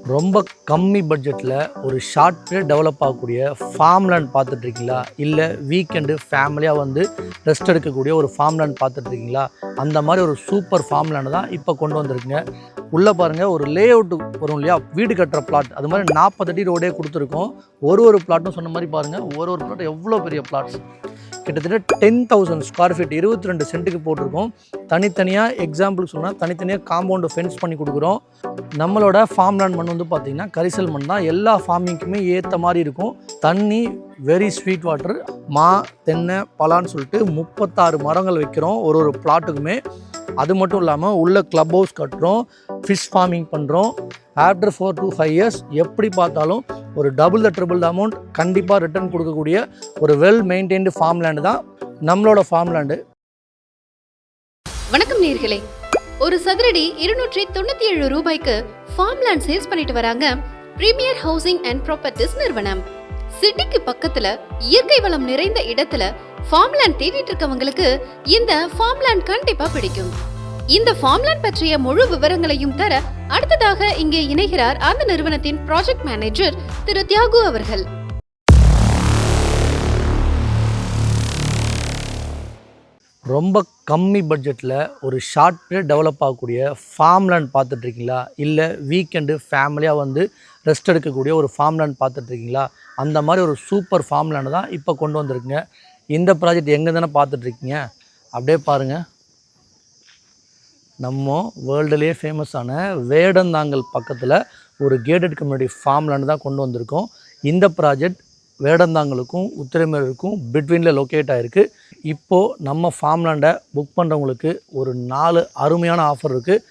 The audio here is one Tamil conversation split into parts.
ரொம்ப கம்மி பட்ஜெட்டில் ஒரு ஷார்ட் பீரியட் டெவலப் ஆகக்கூடிய ஃபார்ம் லேண்ட் பார்த்துட்ருக்கீங்களா? இல்லை வீக்கெண்டு ஃபேமிலியாக வந்து ரெஸ்ட் எடுக்கக்கூடிய ஒரு ஃபார்ம் லேண்ட் பார்த்துட்ருக்கீங்களா? அந்த மாதிரி ஒரு சூப்பர் ஃபார்ம் லேண்டு தான் இப்போ கொண்டு வந்திருக்குங்க. உள்ளே பாருங்கள், ஒரு லே அவுட்டு வரும் இல்லையா, வீடு கட்டுற பிளாட், அது மாதிரி 40 அடி ரோடே கொடுத்துருக்கோம். ஒரு பிளாட்டும் சொன்ன மாதிரி பாருங்கள், ஒரு பிளாட் எவ்வளோ பெரிய பிளாட்ஸ், கிட்டத்தட்ட 10,000 ஸ்கொயர் ஃபீட் 22 சென்ட்டுக்கு போட்டிருக்கோம். தனித்தனியாக எக்ஸாம்பிள் சொன்னால் தனித்தனியாக காம்பவுண்டு ஃபென்ஸ் பண்ணி கொடுக்குறோம். நம்மளோட ஃபார்ம் லேண்ட் மண் வந்து பார்த்திங்கன்னா கரிசல் மண் தான். எல்லா ஃபார்மிங்க்குமே ஏற்ற மாதிரி இருக்கும். தண்ணி வெரி ஸ்வீட் வாட்டர். மா, தென்னை, பலான்னு சொல்லிட்டு 36 மரங்கள் வைக்கிறோம் ஒரு பிளாட்டுக்குமே. அது மட்டும் இல்லாமல் உள்ள கிளப் ஹவுஸ் கட்டுறோம், ஃபிஷ் ஃபார்மிங் பண்ணுறோம். ஆஃப்டர் 4 to 5 years எப்படி பார்த்தாலும் ஒரு டபுள் த ட்ரிபிள் அமௌண்ட் கண்டிப்பாக ரிட்டர்ன் கொடுக்கக்கூடிய ஒரு வெல் மெயின்டைன்டு ஃபார்ம் லேண்டு தான் நம்மளோட ஃபார்ம் லேண்டு. வணக்கம் நேயர்களே, ஒரு சதுரடி 297 ரூபாய்க்கு ஃபார்ம் லேண்ட் சேல்ஸ் பண்ணிட்டு வராங்க பிரீமியர் ஹவுசிங் அண்ட் ப்ராப்பர்ட்டிஸ் நிறுவனம். சிட்டிக்கு பக்கத்துல இயற்கை வளம் நிறைந்த இடத்துல ஃபார்ம் லேண்ட் தேடிட்டு இருக்கவங்களுக்கு இந்த ஃபார்ம் லேண்ட் கண்டிப்பா பிடிக்கும். இந்த ஃபார்ம் லேண்ட் பற்றிய முழு விவரங்களையும் தர அடுத்ததாக இங்கே இணைகிறார் அந்த நிறுவனத்தின் ப்ராஜெக்ட் மேனேஜர் திரு தியாகு அவர்கள். ரொம்ப கம்மி பட்ஜெட்டில் ஒரு ஷார்ட் பீரியட் டெவலப் ஆகக்கூடிய ஃபார்ம் லேண்ட் பார்த்துட்ருக்கீங்களா? இல்லை வீக்கெண்டு ஃபேமிலியாக வந்து ரெஸ்ட் எடுக்கக்கூடிய ஒரு ஃபார்ம் லேண்ட் பார்த்துட்ருக்கீங்களா? அந்த மாதிரி ஒரு சூப்பர் ஃபார்ம் லேண்டு தான் இப்போ கொண்டு வந்திருக்குங்க. இந்த ப்ராஜெக்ட் எங்கே தானே பார்த்துட்ருக்கீங்க? அப்படியே பாருங்கள், நம்ம வேர்ல்டுலேயே ஃபேமஸான வேடந்தாங்கல் பக்கத்தில் ஒரு கேட்டட் கம்யூனிட்டி ஃபார்ம் லேண்டு தான் கொண்டு வந்திருக்கோம். இந்த ப்ராஜெக்ட் வேடந்தாங்கலுக்கும் உத்திரமேரூருக்கும் பிட்வீனில் லொக்கேட் ஆகிருக்கு. இப்போது நம்ம ஃபார்ம் லேண்டை புக் பண்ணுறவங்களுக்கு ஒரு 4 அருமையான ஆஃபர் இருக்குது.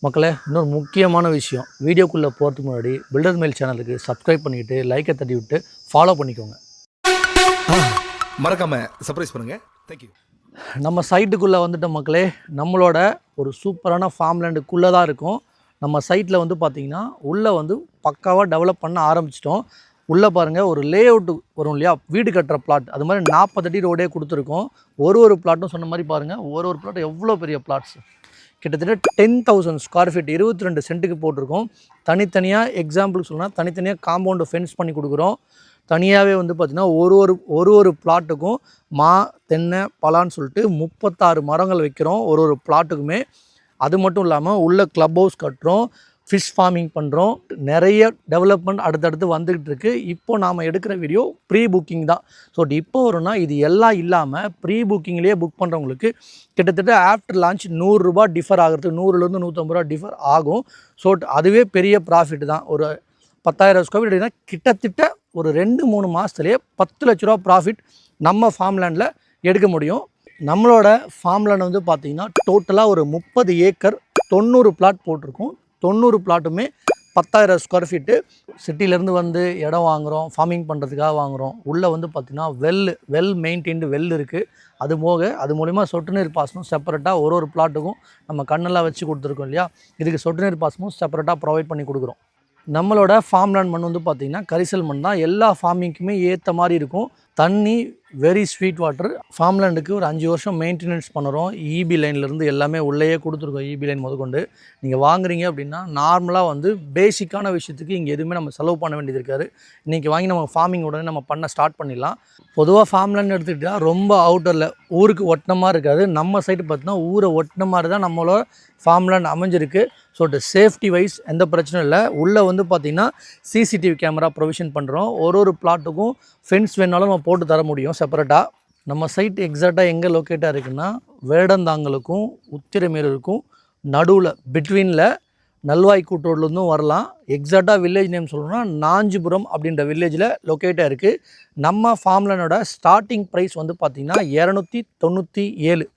மக்களே, இன்னொரு முக்கியமான விஷயம், வீடியோக்குள்ளே போகிறதுக்கு முன்னாடி பில்டர் மெயில் சேனலுக்கு சப்ஸ்கிரைப் பண்ணிவிட்டு லைக்கை தட்டி விட்டு ஃபாலோ பண்ணிக்கோங்க. மறக்காமல் சர்ப்ரைஸ் பண்ணுங்கள். தேங்க்யூ. நம்ம சைட்டுக்குள்ளே வந்துட்ட மக்களே, நம்மளோட ஒரு சூப்பரான ஃபார்ம் லேண்டுக்குள்ளே தான் இருக்கும். நம்ம சைட்டில் வந்து பார்த்திங்கன்னா உள்ளே வந்து பக்காவாக டெவலப் பண்ண ஆரம்பிச்சிட்டோம். உள்ளே பாருங்கள், ஒரு லே அவுட்டு வரும் இல்லையா, வீடு கட்டுற பிளாட், அது மாதிரி 40 அடி ரோடே கொடுத்துருக்கோம். ஒரு பிளாட்டும் சொன்ன மாதிரி பாருங்கள், ஒரு பிளாட் எவ்வளோ பெரிய பிளாட்ஸ், கிட்டத்தட்ட 10,000 ஸ்கொயர் ஃபீட் 22 சென்ட்டுக்கு போட்டிருக்கோம். தனித்தனியாக எக்ஸாம்பிள் சொன்னால் தனித்தனியாக காம்பவுண்டு ஃபென்ஸ் பண்ணி கொடுக்குறோம். தனியாகவே வந்து பார்த்திங்கன்னா ஒரு பிளாட்டுக்கும் மா, தென்னை, பலான்னு சொல்லிட்டு 36 மரங்கள் வைக்கிறோம் ஒரு பிளாட்டுக்குமே. அது மட்டும் இல்லாமல் உள்ள கிளப் ஹவுஸ் கட்டுறோம், ஃபிஷ் ஃபார்மிங் பண்ணுறோம். நிறைய டெவலப்மெண்ட் அடுத்தடுத்து வந்துக்கிட்டு இருக்குது. இப்போ நாம் எடுக்கிற வீடியோ ப்ரீ புக்கிங் தான். ஸோ இப்போ வரும்னா இது எல்லாம் இல்லாமல் ப்ரீ புக்கிங்லேயே புக் பண்ணுறவங்களுக்கு கிட்டத்தட்ட ஆஃப்டர் லான்ச் 100 ரூபா டிஃபர் ஆகிறது, 100லேருந்து 150 ரூபா டிஃபர் ஆகும். ஸோ அதுவே பெரிய ப்ராஃபிட் தான். ஒரு 10,000 ஸ்கொயர் ஃபீட் அப்படின்னா கிட்டத்தட்ட ஒரு 2-3 மாதத்துலேயே 10 லட்ச ரூபா ப்ராஃபிட் நம்ம ஃபார்ம் லேண்டில் எடுக்க முடியும். நம்மளோட ஃபார்ம் லேண்ட் வந்து பார்த்திங்கன்னா டோட்டலாக ஒரு 30 ஏக்கர் 90 பிளாட் போட்டிருக்கோம். 90 பிளாட்டுமே 10,000 ஸ்கொயர் ஃபீட்டு. சிட்டிலேருந்து வந்து இடம் வாங்குகிறோம், ஃபார்மிங் பண்ணுறதுக்காக வாங்குகிறோம். உள்ளே வந்து பார்த்திங்கன்னா வெல் மெயின்டைன்டு வெல் இருக்குது. அது மூலிமா சொட்டு நீர் பாசனம் செப்பரேட்டாக ஒரு பிளாட்டுக்கும் நம்ம கண்ணெல்லாம் வச்சு கொடுத்துருக்கோம் இல்லையா, இதுக்கு சொட்டு நீர் பாசனமும் செப்பரேட்டாக ப்ரொவைட் பண்ணி கொடுக்குறோம். நம்மளோட ஃபார்ம் லேண்ட் மண் வந்து பார்த்திங்கன்னா கரிசல் மண் தான். எல்லா ஃபார்மிங்க்குமே ஏற்ற மாதிரி இருக்கும். தண்ணி வெரி ஸ்வீட் வாட்டர். ஃபார்ம் லேண்டுக்கு ஒரு 5 வருஷம் மெயின்டெனன்ஸ் பண்ணுறோம். இபி லைன்லேருந்து எல்லாமே உள்ளேயே கொடுத்துருக்கோம். இபி லைன் முதற்கொண்டு நீங்கள் வாங்குறீங்க அப்படின்னா நார்மலாக வந்து பேசிக்கான விஷயத்துக்கு இங்கே எதுவுமே நம்ம செலவு பண்ண வேண்டியது இருக்காது. இன்றைக்கி வாங்கி நம்ம ஃபார்மிங் உடனே நம்ம பண்ண ஸ்டார்ட் பண்ணிடலாம். பொதுவாக ஃபார்ம் லேண்ட் எடுத்துக்கிட்டால் ரொம்ப அவுட்டரில் ஊருக்கு ஒட்டின மாதிரி இருக்காது. நம்ம சைடு பார்த்தீங்கன்னா ஊரை ஒட்டின மாதிரி தான் நம்மளோட ஃபார்ம் லேண்ட் அமைஞ்சிருக்கு. ஸோ சேஃப்டி வைஸ் எந்த பிரச்சனையும் இல்லை. உள்ளே வந்து பார்த்திங்கன்னா சிசிடிவி கேமரா ப்ரொவிஷன் பண்ணுறோம். ஒரு பிளாட்டுக்கும் ஃபென்ஸ் வேணாலும் நம்ம போட்டு தர முடியும் செப்பரேட்டாக. நம்ம சைட் எக்ஸாக்டாக எங்கே லொக்கேட்டாக இருக்குன்னா வேடந்தாங்கலுக்கும் உத்திரமேரூருக்கும் நடுவில் பிட்வீனில் நல்வாய் கூட்டோட்லேருந்தும் வரலாம். எக்ஸாக்டாக வில்லேஜ் நேம் சொல்லணும்னா நாஞ்சிபுரம் அப்படின்ற வில்லேஜில் லொக்கேட்டாக இருக்குது. நம்ம ஃபார்ம் லேண்டோட ஸ்டார்டிங் ப்ரைஸ் வந்து பார்த்திங்கன்னா 297.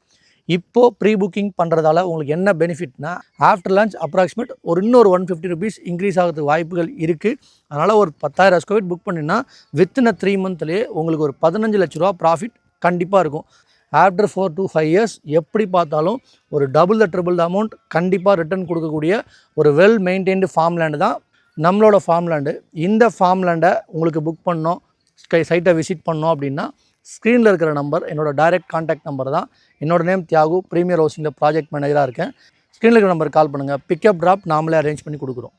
இப்போது ப்ரீ புக்கிங் பண்ணுறதால உங்களுக்கு என்ன பெனிஃபிட்னா, ஆஃப்டர் லான்ச் அப்ராக்சிமேட் இன்னொரு 150 ருபீஸ் இன்க்ரீஸ் ஆகிறதுக்கு வாய்ப்புகள் இருக்குது. அதனால் ஒரு 10,000 ஸ்கொயர் ஃபீட் புக் பண்ணிங்கன்னா வித்தின் 3 மந்த்லேயே உங்களுக்கு ஒரு 15 லட்ச ரூபா ப்ராஃபிட் கண்டிப்பாக இருக்கும். ஆஃப்டர் 4 to 5 years எப்படி பார்த்தாலும் ஒரு டபுள் த ட்ரிபிள் அமௌண்ட் கண்டிப்பாக ரிட்டர்ன் கொடுக்கக்கூடிய ஒரு வெல் மெயின்டைன்டு ஃபார்ம் லேண்டு தான் நம்மளோட ஃபார்ம் லேண்டு. இந்த ஃபார்ம் லேண்டை உங்களுக்கு புக் பண்ணோம், சைட்டை விசிட் பண்ணோம் அப்படின்னா ஸ்க்ரீனில் இருக்கிற நம்பர் என்னோட டைரக்ட் கான்டாக்ட் நம்பர் தான். என்னோட நேம் தியாகு, ப்ரீமியர் ஹவுசிங்கில் ப்ராஜெக்ட் மேனேஜராக இருக்கேன். ஸ்க்ரீனில் இருக்கிற நம்பர் கால் பண்ணுங்கள். பிக்கப் ட்ராப் நாமளே அரேஞ்ச் பண்ணி கொடுக்குறோம்.